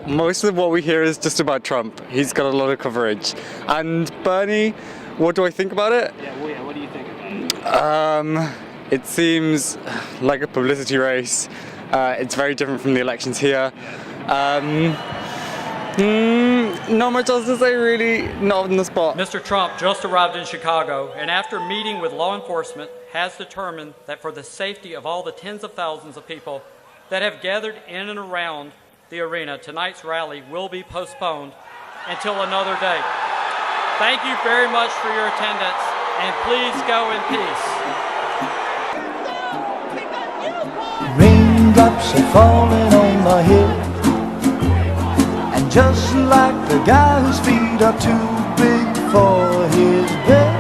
Most of what we hear is just about Trump. He's got a lot of coverage. And Bernie, what do I think about it? Yeah, what do you think about it? It seems like a publicity race. It's very different from the elections here. Not much else to say really, not on the spot. Mr. Trump just arrived in Chicago and after meeting with law enforcement has determined that for the safety of all the tens of thousands of people that have gathered in and around the arena, tonight's rally will be postponed until another day. Thank you very much for your attendance and please go in peace. Raindrops are falling on my head, and just like the guy whose feet are too big for his bed,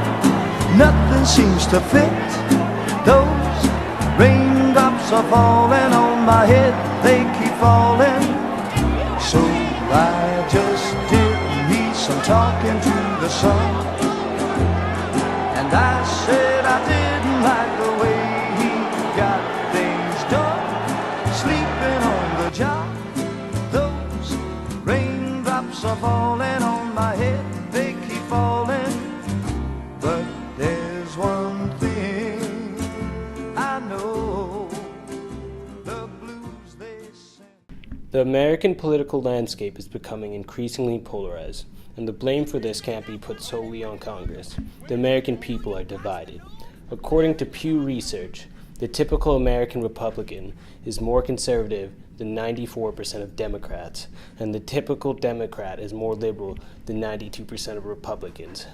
nothing seems to fit. Those raindrops are falling on my head, they keep falling. So I just did me some talking to the sun, and I said I didn't like the way he got things done, sleeping on the job. Those raindrops are falling on my head, they keep falling. But there's one thing I know, the blues they sing. The American political landscape is becoming increasingly polarized, and the blame for this can't be put solely on Congress. The American people are divided. According to Pew Research, the typical American Republican is more conservative than 94% of Democrats, and the typical Democrat is more liberal than 92% of Republicans.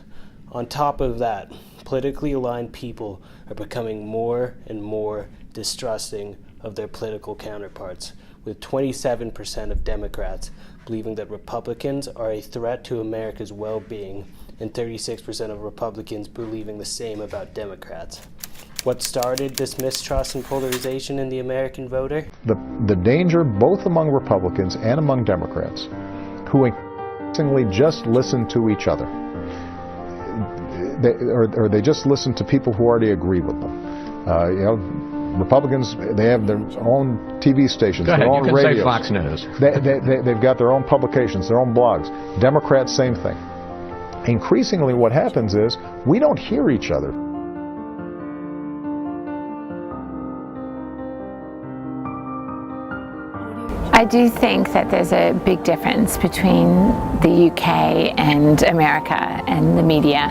On top of that, politically aligned people are becoming more and more distrusting of their political counterparts, with 27% of Democrats believing that Republicans are a threat to America's well-being, and 36% of Republicans believing the same about Democrats. What started this mistrust and polarization in the American voter? The danger both among Republicans and among Democrats, who increasingly just listen to each other, they just listen to people who already agree with them. Republicans, they have their own TV stations, their own radios. Say Fox News. They've got their own publications, their own blogs. Democrats, same thing. Increasingly what happens is we don't hear each other. I do think that there's a big difference between the UK and America and the media.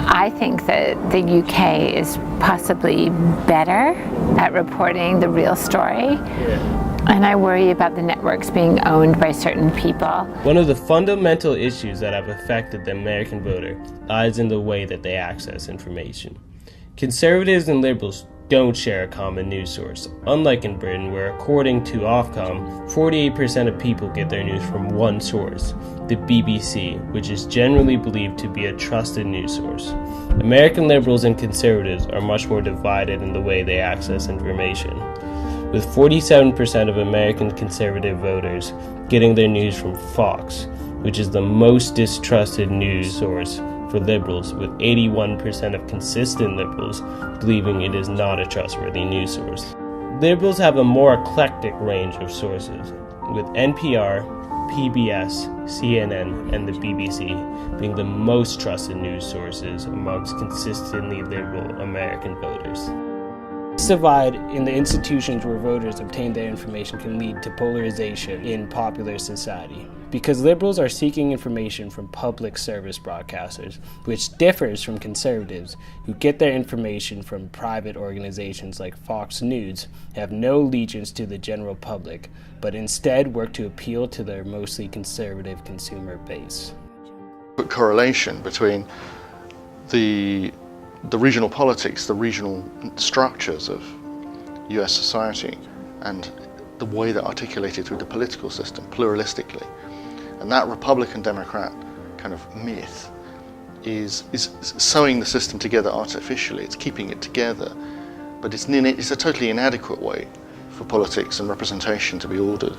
I think that the UK is possibly better at reporting the real story. And I worry about the networks being owned by certain people. One of the fundamental issues that have affected the American voter lies in the way that they access information. Conservatives and liberals don't share a common news source, unlike in Britain where, according to Ofcom, 48% of people get their news from one source, the BBC, which is generally believed to be a trusted news source. American liberals and conservatives are much more divided in the way they access information, with 47% of American conservative voters getting their news from Fox, which is the most distrusted news source for liberals, with 81% of consistent liberals believing it is not a trustworthy news source. Liberals have a more eclectic range of sources, with NPR, PBS, CNN, and the BBC being the most trusted news sources amongst consistently liberal American voters. This divide in the institutions where voters obtain their information can lead to polarization in popular society, because liberals are seeking information from public service broadcasters, which differs from conservatives who get their information from private organizations like Fox News, have no allegiance to the general public, but instead work to appeal to their mostly conservative consumer base. Correlation between the regional politics, the regional structures of US society, and the way they're articulated through the political system, pluralistically. And that Republican-Democrat kind of myth is sewing the system together artificially. It's keeping it together, but it's a totally inadequate way for politics and representation to be ordered.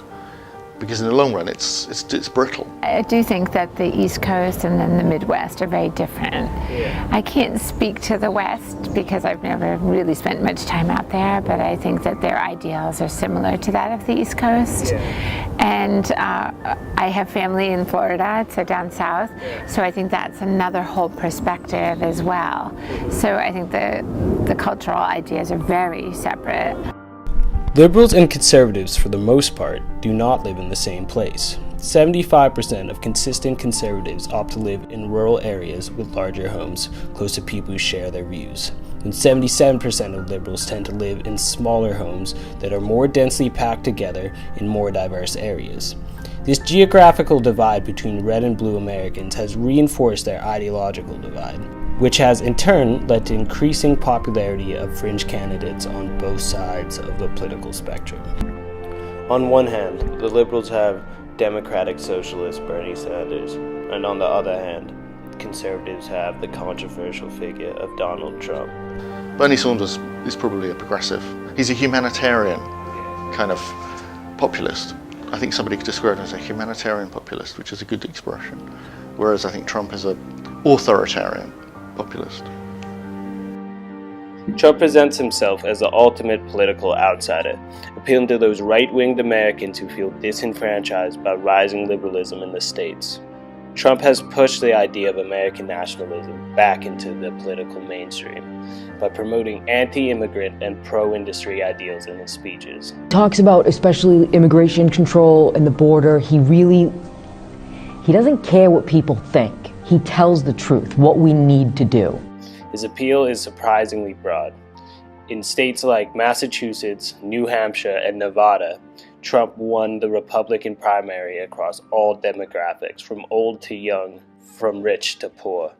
because in the long run it's brittle. I do think that the East Coast and then the Midwest are very different. I can't speak to the West because I've never really spent much time out there, but I think that their ideals are similar to that of the East Coast. And I have family in Florida, so down south, so I think that's another whole perspective as well. So I think the cultural ideas are very separate. Liberals and conservatives, for the most part, do not live in the same place. 75% of consistent conservatives opt to live in rural areas with larger homes close to people who share their views. And 77% of liberals tend to live in smaller homes that are more densely packed together in more diverse areas. This geographical divide between red and blue Americans has reinforced their ideological divide, which has in turn led to increasing popularity of fringe candidates on both sides of the political spectrum. On one hand, the liberals have Democratic Socialist Bernie Sanders, and on the other hand, conservatives have the controversial figure of Donald Trump. Bernie Sanders is probably a progressive. He's a humanitarian kind of populist. I think somebody could describe him as a humanitarian populist, which is a good expression. Whereas I think Trump is an authoritarian populist. Trump presents himself as the ultimate political outsider, appealing to those right-winged Americans who feel disenfranchised by rising liberalism in the States. Trump has pushed the idea of American nationalism back into the political mainstream by promoting anti-immigrant and pro-industry ideals in his speeches. Talks about especially immigration control and the border. He doesn't care what people think. He tells the truth, what we need to do. His appeal is surprisingly broad. In states like Massachusetts, New Hampshire, and Nevada, Trump won the Republican primary across all demographics, from old to young, from rich to poor.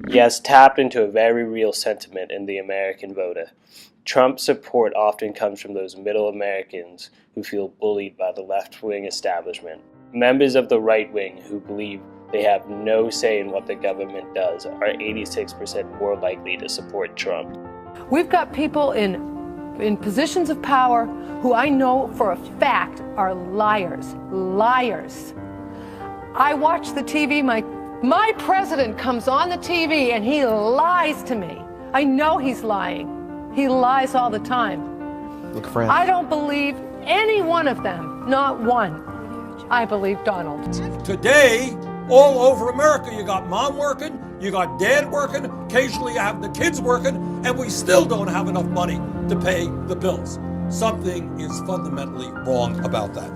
He has tapped into a very real sentiment in the American voter. Trump's support often comes from those middle Americans who feel bullied by the left-wing establishment. Members of the right wing who believe they have no say in what the government does are 86% more likely to support Trump. We've got people in positions of power who I know for a fact are liars. Liars. I watch the TV, my president comes on the TV and he lies to me. I know he's lying. He lies all the time. Look for him. I don't believe any one of them, not one. I believe Donald. Today, all over America, you got mom working, you got dad working, occasionally you have the kids working, and we still don't have enough money to pay the bills. Something is fundamentally wrong about that.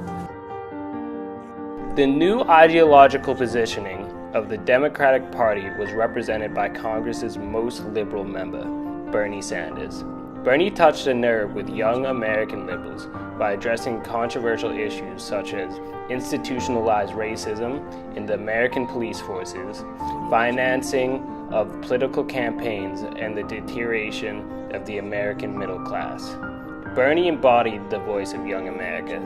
The new ideological positioning of the Democratic Party was represented by Congress's most liberal member, Bernie Sanders. Bernie touched a nerve with young American liberals by addressing controversial issues such as institutionalized racism in the American police forces, financing of political campaigns, and the deterioration of the American middle class. Bernie embodied the voice of young America.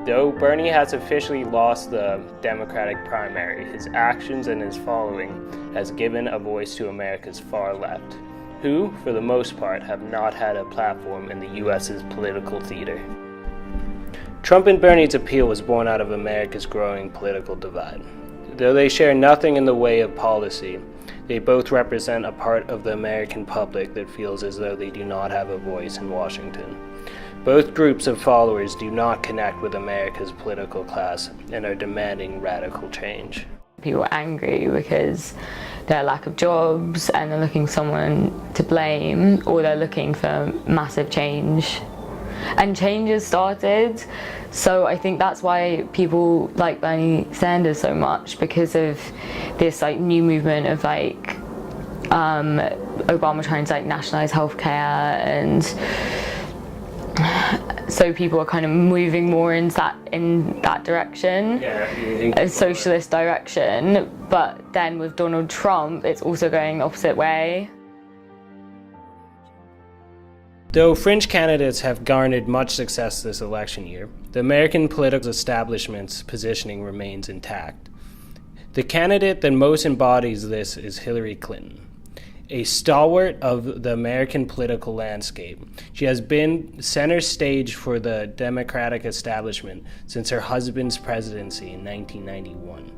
Though Bernie has officially lost the Democratic primary, his actions and his following has given a voice to America's far left, who, for the most part, have not had a platform in the U.S.'s political theater. Trump and Bernie's appeal was born out of America's growing political divide. Though they share nothing in the way of policy, they both represent a part of the American public that feels as though they do not have a voice in Washington. Both groups of followers do not connect with America's political class and are demanding radical change. People are angry because there are lack of jobs and they're looking for someone to blame, or they're looking for massive change. And change has started, so I think that's why people like Bernie Sanders so much, because of this new movement of Obama trying to nationalize healthcare, and so people are kind of moving more in that direction, a socialist direction. But then with Donald Trump, it's also going the opposite way. Though fringe candidates have garnered much success this election year, the American political establishment's positioning remains intact. The candidate that most embodies this is Hillary Clinton. a stalwart of the American political landscape. She has been center stage for the Democratic establishment since her husband's presidency in 1991.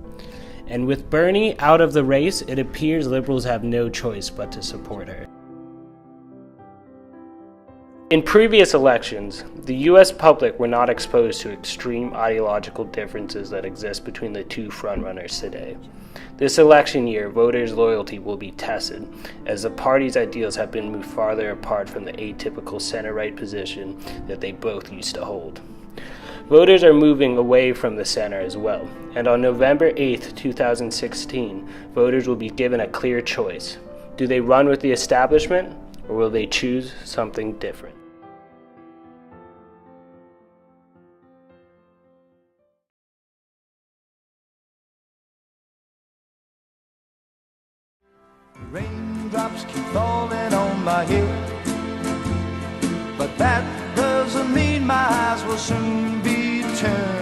And with Bernie out of the race, it appears liberals have no choice but to support her. In previous elections, the U.S. public were not exposed to extreme ideological differences that exist between the two frontrunners today. This election year, voters' loyalty will be tested, as the party's ideals have been moved farther apart from the atypical center-right position that they both used to hold. Voters are moving away from the center as well, and on November 8, 2016, voters will be given a clear choice. Do they run with the establishment, or will they choose something different? Raindrops keep falling on my head, but that doesn't mean my eyes will soon be turned